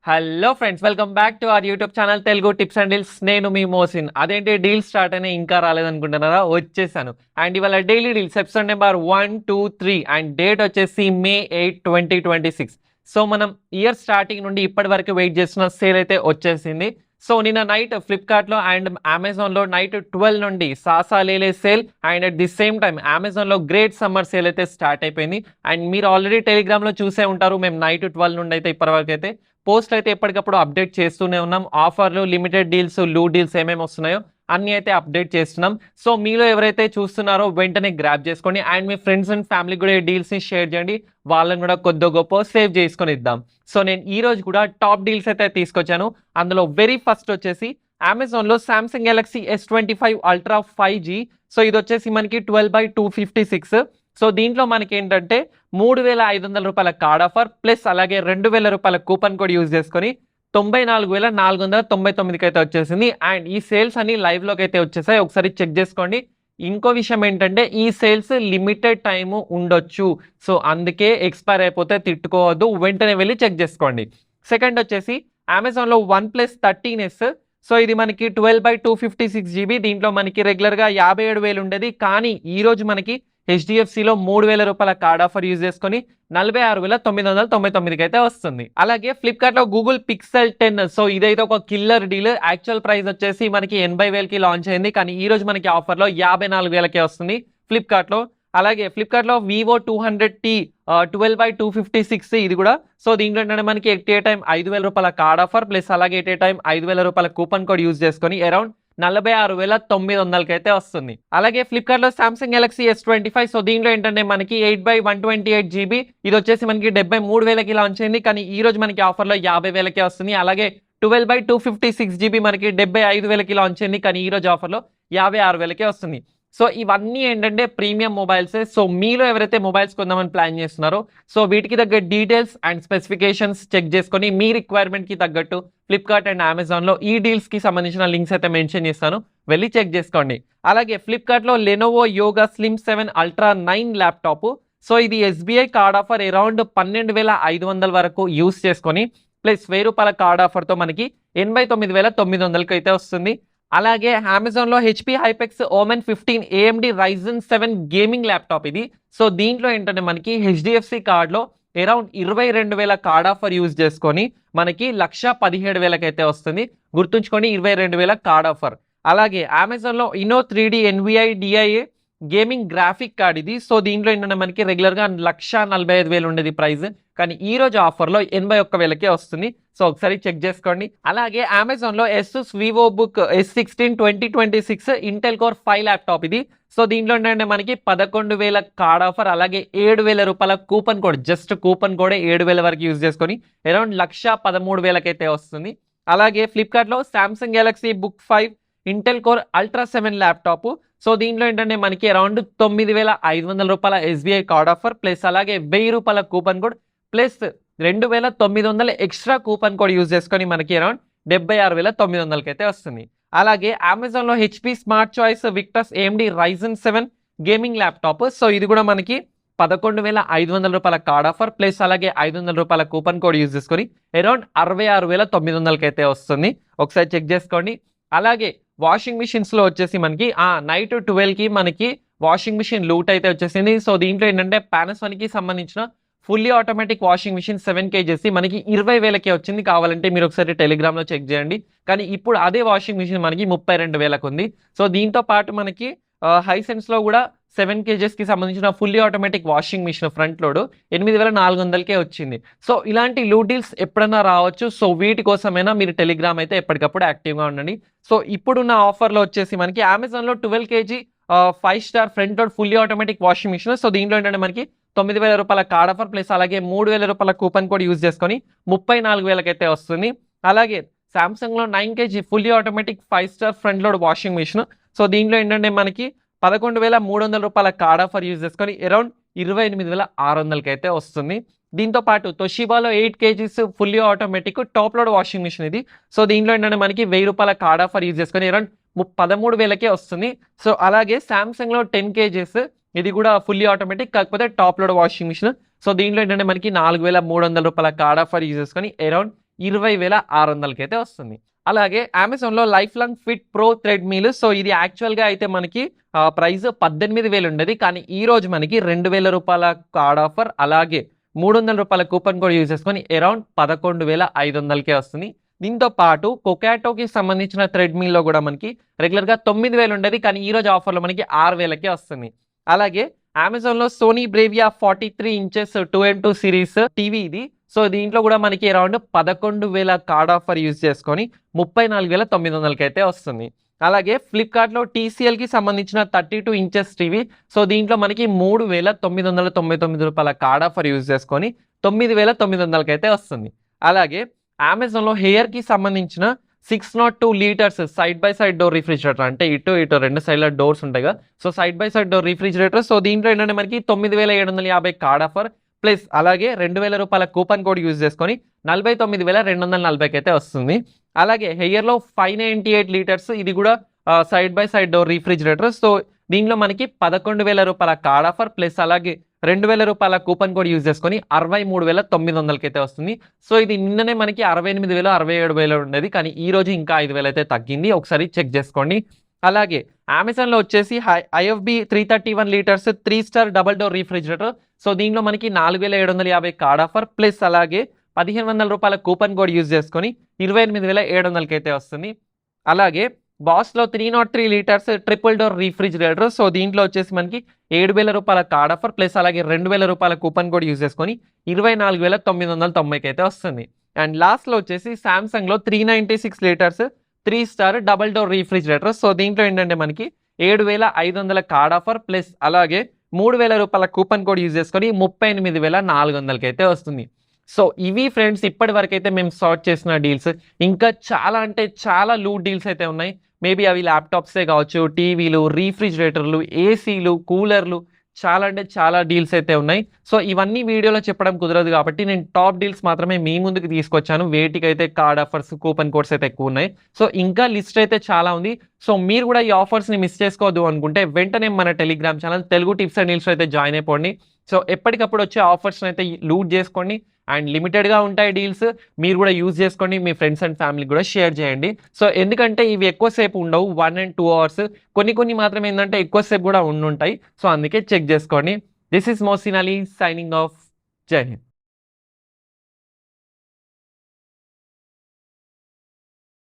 Hello friends, welcome back to our YouTube channel Telugu tips and deals. నేను మీ మోసిన్. అదేంటి deal start అయినా ఇంకా రాలేదనుకుంటున్నారా? వచ్చేసాను. అండ్ ఇవాళ daily deals episode number 1, 2, 3 and date వచ్చేసి May 8, 2026. సో మనం ఇయర్ స్టార్టింగ్ నుండి ఇప్పటి వరకు వెయిట్ చేస్తున్న సేల్ అయితే వచ్చేసింది. సో నిన్న నైట్ ఫ్లిప్కార్ట్లో అండ్ అమెజాన్లో నైట్ 12 నుండి సాసా లేలే sale and at the same time అమెజాన్లో గ్రేట్ సమ్మర్ సేల్ అయితే స్టార్ట్ అయిపోయింది. అండ్ మీరు ఆల్రెడీ టెలిగ్రామ్లో చూసే ఉంటారు. మేము నైట్ 12 నుండి అయితే ఇప్పటివరకు అయితే పోస్ట్ అయితే ఎప్పటికప్పుడు అప్డేట్ చేస్తూనే ఉన్నాం. ఆఫర్లు, లిమిటెడ్ డీల్స్, లూ డీల్స్ ఏమేమి వస్తున్నాయో అన్నీ అయితే అప్డేట్ చేస్తున్నాం. సో మీలో ఎవరైతే చూస్తున్నారో వెంటనే గ్రాప్ చేసుకోండి and me friends and family కూడా ఈ డీల్స్ని షేర్ చేయండి. వాళ్ళని కూడా కొద్ది గొప్ప సేవ్ చేసుకొని ఇద్దాం. సో నేను ఈ రోజు కూడా టాప్ డీల్స్ అయితే తీసుకొచ్చాను. అందులో వెరీ ఫస్ట్ వచ్చేసి అమెజాన్లో Samsung Galaxy S25 ultra 5G. So ఇది వచ్చేసి మనకి 12/256. సో దీంట్లో మనకి ఏంటంటే 3,500 రూపాయల కార్డ్ ఆఫర్ ప్లస్ అలాగే 2,000 రూపాయల కూపన్ కోడ్ యూజ్ చేసుకొని 94,499కి అయితే వచ్చేసింది. అండ్ ఈ సేల్స్ అన్ని లైవ్లోకి అయితే వచ్చేసాయి. ఒకసారి చెక్ చేసుకోండి. ఇంకో విషయం ఏంటంటే ఈ సేల్స్ లిమిటెడ్ టైము ఉండొచ్చు. సో అందుకే ఎక్స్పైర్ అయిపోతే తిట్టుకోవద్దు, వెంటనే వెళ్ళి చెక్ చేసుకోండి. సెకండ్ వచ్చేసి అమెజాన్లో OnePlus 13s. సో ఇది మనకి 12/256 GB. దీంట్లో మనకి రెగ్యులర్గా 57,000 ఉండేది, కానీ ఈరోజు మనకి హెచ్డిఎఫ్సిలో 3,000 రూపాయల కార్డ్ ఆఫర్ యూజ్ చేసుకొని 46,999కి అయితే వస్తుంది. అలాగే ఫ్లిప్కార్ట్లో గూగుల్ పిక్సెల్ 10. సో ఇదైతే ఒక కిల్లర్ డీల్. యాక్చువల్ ప్రైస్ వచ్చేసి మనకి 80,000కి లాంచ్ అయింది, కానీ ఈ రోజు మనకి ఆఫర్లో 54,000కే వస్తుంది ఫ్లిప్కార్ట్లో. అలాగే ఫ్లిప్కార్ట్లో వివో 200T 12/256 ఇది కూడా. సో దీంట్లో ఏంటంటే మనకి ఎట్ ఏ టైం 5,000 రూపాయల కార్డ్ ఆఫర్ ప్లస్ అలాగే ఎట్ ఏ టైం 5,000 రూపాయల కూపన్ కోడ్ యూజ్ చేసుకొని అరౌండ్ 46,900కి అయితే వస్తుంది. అలాగే ఫ్లిప్కార్ట్లో సామ్సంగ్ గెలాక్సీ S25. సో దీంట్లో ఏంటంటే మనకి 8/128 GB. ఇది వచ్చేసి మనకి 73,000కి లాంచ్ అయింది, కానీ ఈ రోజు మనకి ఆఫర్లో 50,000కే వస్తుంది. అలాగే 12/256 GB మనకి 75,000కి లాంచ్ అయింది, కానీ ఈ రోజు ఆఫర్లో 56,000కే వస్తుంది. సో ఇవన్నీ ఏంటంటే ప్రీమియం మొబైల్సే. సో మీలో ఎవరైతే మొబైల్స్ కొందామని ప్లాన్ చేస్తున్నారో సో వీటికి తగ్గ డీటెయిల్స్ అండ్ స్పెసిఫికేషన్స్ చెక్ చేసుకొని మీ రిక్వైర్మెంట్కి తగ్గట్టు ఫ్లిప్కార్ట్ అండ్ అమెజాన్లో ఈ డీల్స్కి సంబంధించిన లింక్స్ అయితే మెన్షన్ చేస్తాను, వెళ్ళి చెక్ చేసుకోండి. అలాగే ఫ్లిప్కార్ట్లో Lenovo yoga slim 7 ultra 9 laptop. So ఇది ఎస్బీఐ కార్డ్ ఆఫర్ అరౌండ్ 12,500 వరకు యూస్ చేసుకొని ప్లస్ 1,000 రూపాయల కార్డ్ ఆఫర్తో మనకి 89,900కి అయితే వస్తుంది. అలాగే అమెజాన్లో HP HyperX Omen 15 AMD Ryzen 7 gaming laptop ఇది. సో దీంట్లో ఏంటంటే మనకి హెచ్డిఎఫ్సి కార్డ్లో అరౌండ్ 22,000 కార్డ్ ఆఫర్ యూజ్ చేసుకొని మనకి 1,17,000కి అయితే వస్తుంది. గుర్తుంచుకోండి, 22,000 కార్డ్ ఆఫర్. అలాగే అమెజాన్లో Eno 3D NVI DIA gaming graphic card ఇది. సో దీంట్లో ఏంటంటే మనకి రెగ్యులర్గా 1,45,000 ఉండేది ప్రైస్, కానీ ఈ రోజు ఆఫర్లో 81,000కే వస్తుంది. సో ఒకసారి చెక్ చేసుకోండి. అలాగే అమెజాన్లో ASUS Vivobook S16 2026 Intel Core 5 laptop ఇది. సో దీంట్లో ఏంటంటే మనకి 11,000 కార్డ్ ఆఫర్ అలాగే 7,000 రూపాయల కూపన్ కోడ్, జస్ట్ కూపన్ కోడే 7,000 వరకు యూజ్ చేసుకొని అరౌండ్ 1,13,000కి అయితే వస్తుంది. అలాగే ఫ్లిప్కార్ట్లో Samsung Galaxy book 5 Intel core ultra 7 laptop. So దీంట్లో ఏంటంటే మనకి అరౌండ్ 9,500 రూపాయల ఎస్బీఐ కార్డ్ ఆఫర్ ప్లస్ అలాగే 1,000 రూపాయల coupon code plus 2,900 extra coupon code use చేసుకొని మనకి అరౌండ్ 76,900కి అయితే వస్తుంది. అలాగే అమెజాన్లో HP smart choice Victus AMD Ryzen 7 gaming laptop. So ఇది కూడా మనకి 11,500 రూపాయల కార్డ్ ఆఫర్ ప్లస్ అలాగే 500 రూపాయల కూపన్ కోడ్ యూజ్ చేసుకొని అరౌండ్ 66,900కి అయితే వస్తుంది. ఒకసారి చెక్ చేసుకోండి. అలాగే వాషింగ్ మిషన్స్లో వచ్చేసి మనకి నైట్ 12కి మనకి వాషింగ్ మిషన్ లూట్ అయితే వచ్చేసింది. సో దీంట్లో ఏంటంటే పానాసోనిక్కి సంబంధించిన fully automatic washing machine 7 kgs మనకి 20,000కే వచ్చింది. కావాలంటే మీరు ఒకసారి టెలిగ్రామ్లో చెక్ చేయండి. కానీ ఇప్పుడు అదే వాషింగ్ మిషన్ మనకి 32,000కు ఉంది. సో దీంతో పాటు మనకి హైసెన్స్లో కూడా 7 kgsకి సంబంధించిన fully automatic washing machine front load 8,400కే వచ్చింది. సో ఇలాంటి లూ డీల్స్ ఎప్పుడైనా రావచ్చు. సో వీటి కోసమైనా మీరు టెలిగ్రామ్ అయితే ఎప్పటికప్పుడు యాక్టివ్గా ఉండండి. సో ఇప్పుడున్న ఆఫర్లో వచ్చేసి మనకి అమెజాన్లో 12 kg 5 star front load fully automatic washing machine. So దీంట్లో ఏంటంటే మనకి 9,000 రూపాయల కార్డ్ ఆఫర్ ప్లస్ అలాగే 3,000 రూపాయల కూపన్ కోడ్ యూజ్ చేసుకొని 34,000కి అయితే వస్తుంది. అలాగే సామ్సంగ్లో 9 kg fully automatic 5 star front load washing machine. So దీంట్లో ఏంటంటే మనకి 11,300 రూపాయల కార్డ్ ఆఫర్ యూజ్ చేసుకొని అరౌండ్ 28,600కి అయితే వస్తుంది. దీంతో పాటు తొషిబాలో 8 kgs fully automatic top load washing machine ఇది. సో దీంట్లో ఏంటంటే మనకి 1,000 రూపాయల కార్డ్ ఆఫర్ యూజ్ చేసుకొని అరౌండ్ 13,000కే వస్తుంది. సో అలాగే సామ్సంగ్లో 10 kgs ఇది కూడా ఫుల్లీ ఆటోమేటిక్ కాకపోతే top load washing machine. So దీంట్లో ఏంటంటే మనకి 4,300 రూపాయల కార్డ్ ఆఫర్ యూజ్ చేసుకొని అరౌండ్ 20,600కి అయితే వస్తుంది. అలాగే అమెజాన్‌లో life long fit pro treadmill. So ఇది యాక్చువల్‌గా అయితే మనకి ప్రైస్ 18,000 ఉండేది. కానీ ఈ రోజు మనకి రూ. 2,000 కార్డ్ ఆఫర్, అలాగే రూ. 300 కూపన్ కోడ్ యూజ్ చేసుకొని అరౌండ్ 11,500కే వస్తుంది. దీంతో పాటు కొకాటోకి సంబంధించిన థ్రెడ్‌మిల్‌లో కూడా మనకి రెగ్యులర్‌గా 9,000 ఉండేది. కానీ ఈ రోజు ఆఫర్‌లో మనకి 6,000కే వస్తుంది. అలాగే అమెజాన్‌లో Sony Bravia 43 inches 2M2 series TV ఇది. సో దీంట్లో కూడా మనకి అరౌండ్ 11,000 కార్డ్ ఆఫర్ యూజ్ చేసుకొని 34,900కి అయితే వస్తుంది. అలాగే ఫ్లిప్‌కార్ట్‌లో టీసీఎల్‌కి సంబంధించిన 32 ఇంచెస్ టీవీ. సో దీంట్లో మనకి రూ. 3,999 కార్డ్ ఆఫర్ యూజ్ చేసుకొని 9,900కి అయితే వస్తుంది. అలాగే అమెజాన్‌లో హెయిర్‌కి సంబంధించిన 602 litres side by side door refrigerator, అంటే ఇటు 2 సైడ్‌ల డోర్స్ ఉంటాయి కదా! So side by side door refrigerator. So దీంట్లో ఏంటంటే మనకి 9,750 కార్డ్ ఆఫర్ ప్లస్ అలాగే రూ. 2,000 కూపన్ కోడ్ యూజ్ చేసుకొని 49,240కి అయితే వస్తుంది. అలాగే హెయిర్‌లో 598 లీటర్స్ ఇది కూడా side by side door refrigerator. So దీంట్లో మనకి రూ. 11,000 కార్డ్ ఆఫర్ ప్లస్ అలాగే రూ. 2,000 కూపన్ కోడ్ యూజ్ చేసుకొని 63,900కి అయితే వస్తుంది. సో ఇది నిన్ననే మనకి 68,000, 67,000 ఉండేది. కానీ ఈ రోజు ఇంకా 5,000 అయితే తగ్గింది. ఒకసారి చెక్ చేసుకోండి. అలాగే అమెజాన్‌లో వచ్చేసి IFB 331 litres 3 star double door refrigerator. So దీంట్లో మనకి 4,750 కార్డ్ ఆఫర్ ప్లస్ అలాగే రూ. 1,500 కూపన్ కోడ్ యూజ్ చేసుకొని 28,700కి అయితే వస్తుంది. అలాగే బాస్‌లో 303 litres triple door refrigerator. So దీంట్లో వచ్చేసి మనకి రూ. 7,000 కార్డ్ ఆఫర్ ప్లస్ అలాగే రూ. 2,000 కూపన్ కోడ్ యూజ్ చేసుకొని 24,990కి అయితే వస్తుంది. అండ్ లాస్ట్‌లో వచ్చేసి సామ్‌సంగ్‌లో 396 litres 3 star double door refrigerator. So దీంట్లో ఏంటంటే మనకి 7,500 కార్డ్ ఆఫర్ ప్లస్ అలాగే రూ. 3,000 కూపన్ కోడ్ యూజ్ చేసుకొని 38,400కి అయితే వస్తుంది. సో ఇవి ఫ్రెండ్స్ ఇప్పటివరకైతే మేము సార్ట్ చేసిన డీల్స్. ఇంకా చాలా అంటే చాలా లూట్ డీల్స్ అయితే ఉన్నాయి. మేబీ అవి ల్యాప్‌టాప్సే కావచ్చు, టీవీలు, రిఫ్రిజిరేటర్లు, ఏసీలు, కూలర్లు, చాలా అంటే చాలా డీల్స్ అయితే ఉన్నాయి. సో ఇవన్నీ వీడియోలో చెప్పడం కుదరదు కాబట్టి నేను టాప్ డీల్స్ మాత్రమే మీ ముందుకు తీసుకొచ్చాను. వేటికైతే కార్డ్ ఆఫర్స్, కూపన్ కోడ్స్ అయితే ఎక్కువ ఉన్నాయి. సో ఇంకా లిస్ట్ అయితే చాలా ఉంది. సో మీరు కూడా ఈ ఆఫర్స్‌ని మిస్ చేసుకోవద్దు అనుకుంటే వెంటనే మన Telegram channel Telugu tips and డీల్స్‌లో అయితే జాయిన్ అయిపోండి. సో ఎప్పటికప్పుడు వచ్చే ఆఫర్స్‌ని అయితే లూట్ చేసుకోండి. అండ్ లిమిటెడ్‌గా ఉంటాయి డీల్స్. మీరు కూడా యూజ్ చేసుకోండి. మీ ఫ్రెండ్స్ అండ్ ఫ్యామిలీకి కూడా షేర్ చేయండి. సో ఎందుకంటే ఇవి ఎక్కువ సేపు ఉండవు. 1 అండ్ 2 అవర్స్. కొన్ని మాత్రం ఏందంటే ఎక్కువ సేపు కూడా ఉండుంటాయి. సో అందుకే చెక్ చేసుకోండి. This is Mohsin Ali signing off. జై హింద్.